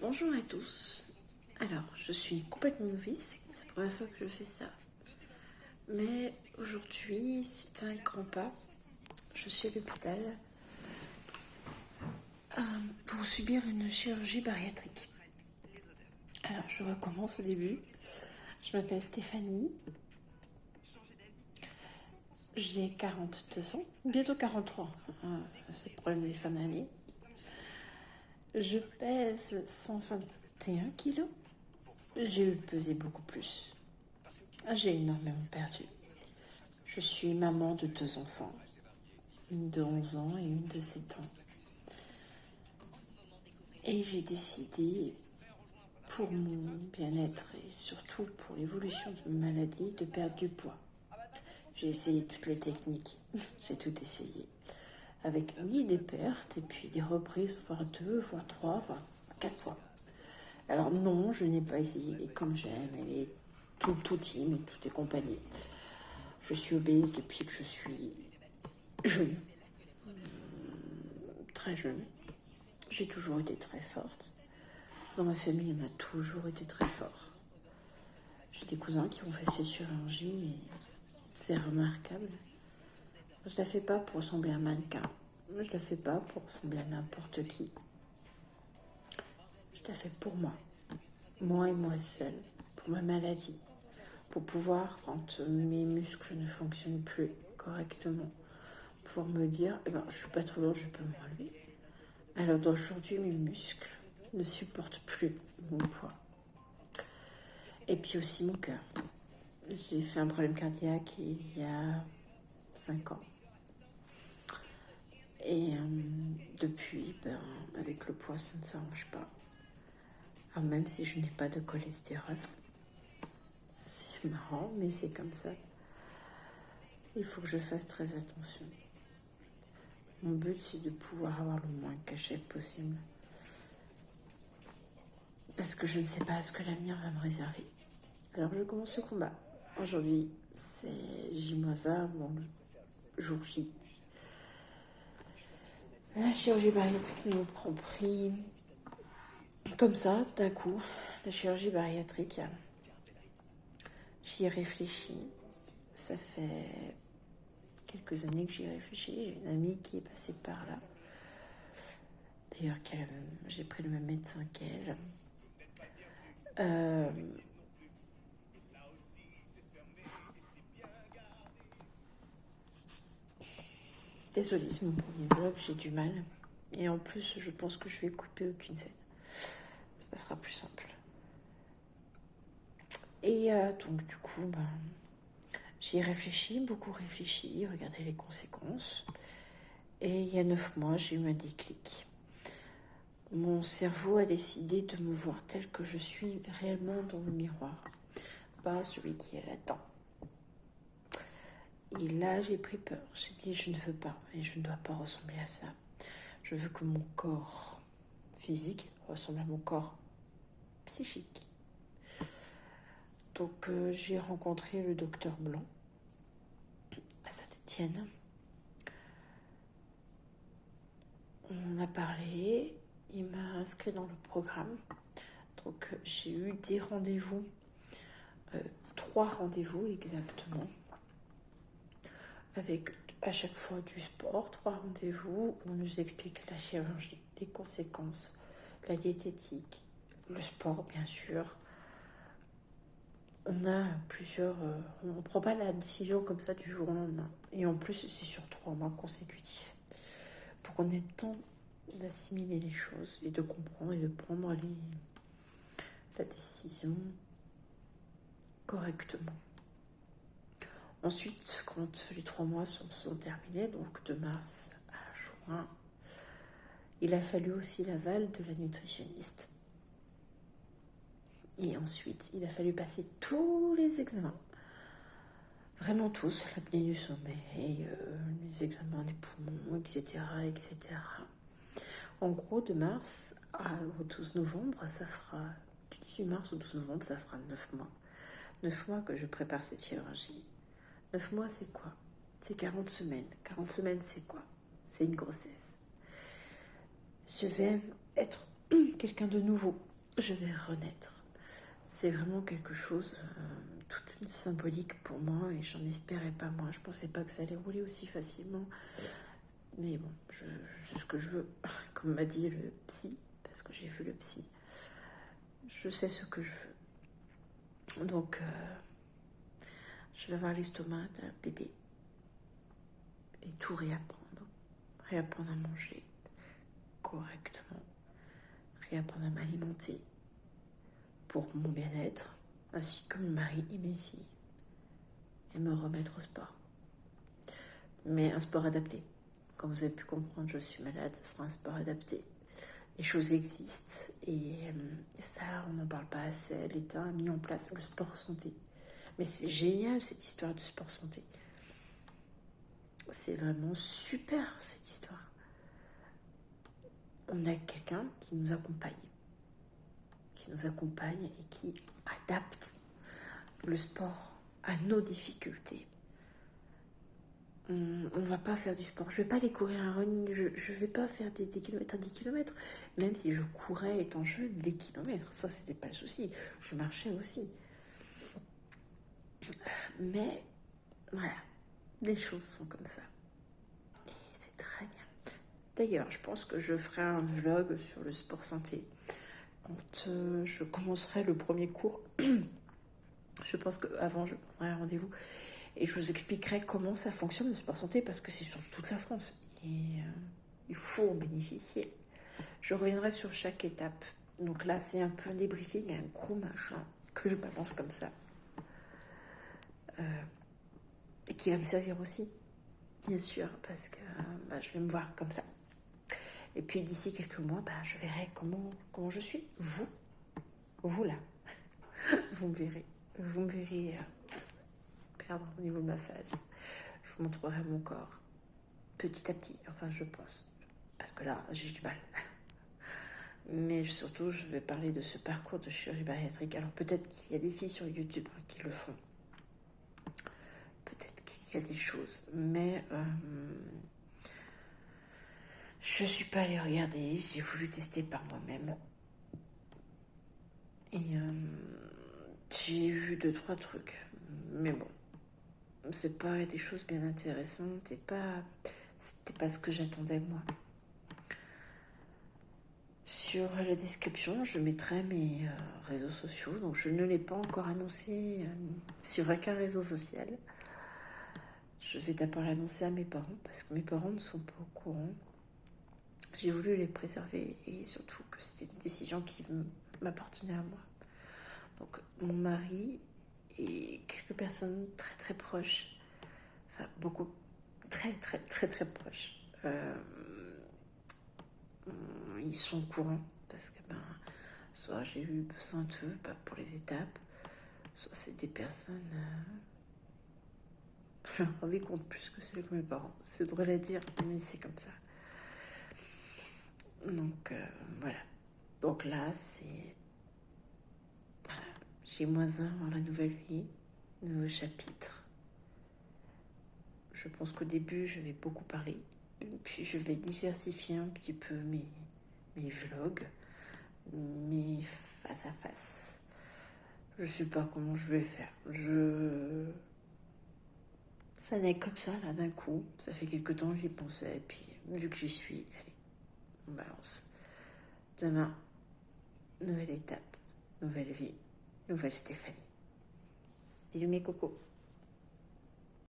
Bonjour à tous. Alors, je suis complètement novice, c'est la première fois que je fais ça. Mais aujourd'hui, c'est un grand pas. Je suis à l'hôpital pour subir une chirurgie bariatrique. Alors, je recommence au début. Je m'appelle Stéphanie. J'ai 42 ans, bientôt 43. C'est le problème des fins d'année. Je pèse 121 kilos. J'ai eu pesé beaucoup plus. J'ai énormément perdu. Je suis maman de 2 enfants, une de 11 ans et une de 7 ans. Et j'ai décidé, pour mon bien-être et surtout pour l'évolution de ma maladie, de perdre du poids. J'ai essayé toutes les techniques, j'ai tout essayé. Avec oui, des pertes et puis des reprises, voire 2, voire 3, voire 4 fois. Alors non, je n'ai pas essayé les comme j'aime et les tout team et toutes les compagnies. Je suis obèse depuis que je suis jeune, très jeune. J'ai toujours été très forte. Dans ma famille, on a toujours été très fort. J'ai des cousins qui ont fait cette chirurgie et c'est remarquable. Je la fais pas pour ressembler à un mannequin. Je la fais pas pour ressembler à n'importe qui. Je la fais pour moi. Moi et moi seule. Pour ma maladie. Pour pouvoir, quand mes muscles ne fonctionnent plus correctement, pouvoir me dire, je suis pas trop lourde, je peux me relever. Alors d'aujourd'hui, mes muscles ne supportent plus mon poids. Et puis aussi mon cœur. J'ai fait un problème cardiaque il y a 5 ans. Et depuis, avec le poids, ça ne s'arrange pas. Alors même si je n'ai pas de cholestérol, c'est marrant, mais c'est comme ça. Il faut que je fasse très attention. Mon but, c'est de pouvoir avoir le moins de cachets possible. Parce que je ne sais pas ce que l'avenir va me réserver. Alors je commence ce combat. Aujourd'hui, c'est J-1, bon, jour J. La chirurgie bariatrique nous prend pris comme ça, d'un coup. La chirurgie bariatrique, j'y ai réfléchi. Ça fait quelques années que j'y ai réfléchi. J'ai une amie qui est passée par là. D'ailleurs, j'ai pris le même médecin qu'elle. Désolée, c'est mon premier vlog, j'ai du mal. Et en plus, je pense que je vais couper aucune scène. Ça sera plus simple. Et donc, du coup, j'y ai réfléchi, beaucoup réfléchi, regardé les conséquences. Et il y a 9 mois, j'ai eu un déclic. Mon cerveau a décidé de me voir tel que je suis réellement dans le miroir, pas celui qui est latent. Et là, j'ai pris peur. J'ai dit, je ne veux pas et je ne dois pas ressembler à ça. Je veux que mon corps physique ressemble à mon corps psychique. Donc, j'ai rencontré le docteur Blanc à Saint-Étienne. On a parlé, il m'a inscrit dans le programme. Donc, j'ai eu des rendez-vous, 3 rendez-vous exactement, avec à chaque fois du sport, 3 rendez-vous où on nous explique la chirurgie, les conséquences, la diététique, le sport bien sûr. On a plusieurs... on ne prend pas la décision comme ça du jour au lendemain. Et en plus, c'est sur 3 mois consécutifs. Pour qu'on ait le temps d'assimiler les choses et de comprendre et de prendre la décision correctement. Ensuite, quand les 3 mois sont terminés, donc de mars à juin, il a fallu aussi l'aval de la nutritionniste. Et ensuite, il a fallu passer tous les examens. Vraiment tous, l'apnée du sommeil, les examens des poumons, etc., etc. En gros, de mars au 12 novembre, ça fera... Du 18 mars au 12 novembre, ça fera 9 mois. 9 mois que je prépare cette chirurgie. 9 mois, c'est quoi? C'est 40 semaines. 40 semaines, c'est quoi? C'est une grossesse. Je vais être quelqu'un de nouveau. Je vais renaître. C'est vraiment quelque chose, toute une symbolique pour moi et j'en espérais pas moi. Je pensais pas que ça allait rouler aussi facilement. Mais bon, c'est ce que je veux. Comme m'a dit le psy, parce que j'ai vu le psy. Je sais ce que je veux. Donc, je vais avoir l'estomac d'un bébé. Et tout réapprendre. Réapprendre à manger correctement. Réapprendre à m'alimenter pour mon bien-être, ainsi que mon mari et mes filles. Et me remettre au sport. Mais un sport adapté. Comme vous avez pu comprendre, je suis malade, ce sera un sport adapté. Les choses existent et ça, on n'en parle pas assez. L'État a mis en place le sport santé. Mais c'est génial cette histoire de sport santé. C'est vraiment super cette histoire. On a quelqu'un qui nous accompagne et qui adapte le sport à nos difficultés. On va pas faire du sport. Je vais pas aller courir un running. Je vais pas faire des kilomètres à 10 kilomètres. Même si je courais étant jeune des kilomètres. Ça, c'était pas le souci. Je marchais aussi. Mais voilà, les choses sont comme ça. Et c'est très bien. D'ailleurs, je pense que je ferai un vlog sur le sport santé. Quand je commencerai le premier cours, je pense qu'avant, je prendrai un rendez-vous. Et je vous expliquerai comment ça fonctionne le sport santé parce que c'est sur toute la France. Et il faut en bénéficier. Je reviendrai sur chaque étape. Donc là, c'est un peu un débriefing, un gros machin que je balance comme ça. Et qui va me servir aussi, bien sûr, parce que je vais me voir comme ça. Et puis d'ici quelques mois, je verrai comment je suis. Vous là, vous me verrez perdre au niveau de ma phase. Je vous montrerai mon corps petit à petit, enfin je pense, parce que là j'ai du mal. Mais surtout je vais parler de ce parcours de chirurgie bariatrique. Alors peut-être qu'il y a des filles sur YouTube qui le font, peut-être qu'il y a des choses, mais je suis pas allée regarder, j'ai voulu tester par moi-même. Et j'ai eu 2-3 trucs, mais bon, c'est pas des choses bien intéressantes, c'était pas ce que j'attendais moi. Sur la description, je mettrai mes réseaux sociaux, donc je ne l'ai pas encore annoncé sur aucun réseau social. Je vais d'abord l'annoncer à mes parents, parce que mes parents ne sont pas au courant. J'ai voulu les préserver, et surtout que c'était une décision qui m'appartenait à moi. Donc mon mari et quelques personnes très très proches, enfin beaucoup, très très très très proches, ils sont au courant parce que soit j'ai eu besoin d'eux pour les étapes, soit c'est des personnes je me rendais compte plus que celui que mes parents. C'est drôle à dire, mais c'est comme ça. Donc voilà. Donc là, c'est voilà. J'ai -1 dans la nouvelle vie, nouveau chapitre. Je pense qu'au début, je vais beaucoup parler. Puis je vais diversifier un petit peu mes vlogs, mes face à face. Je sais pas comment je vais faire. Ça naît comme ça, là, d'un coup. Ça fait quelque temps que j'y pensais. Et puis, vu que j'y suis, allez, on balance. Demain, nouvelle étape, nouvelle vie, nouvelle Stéphanie. Bisous mes cocos.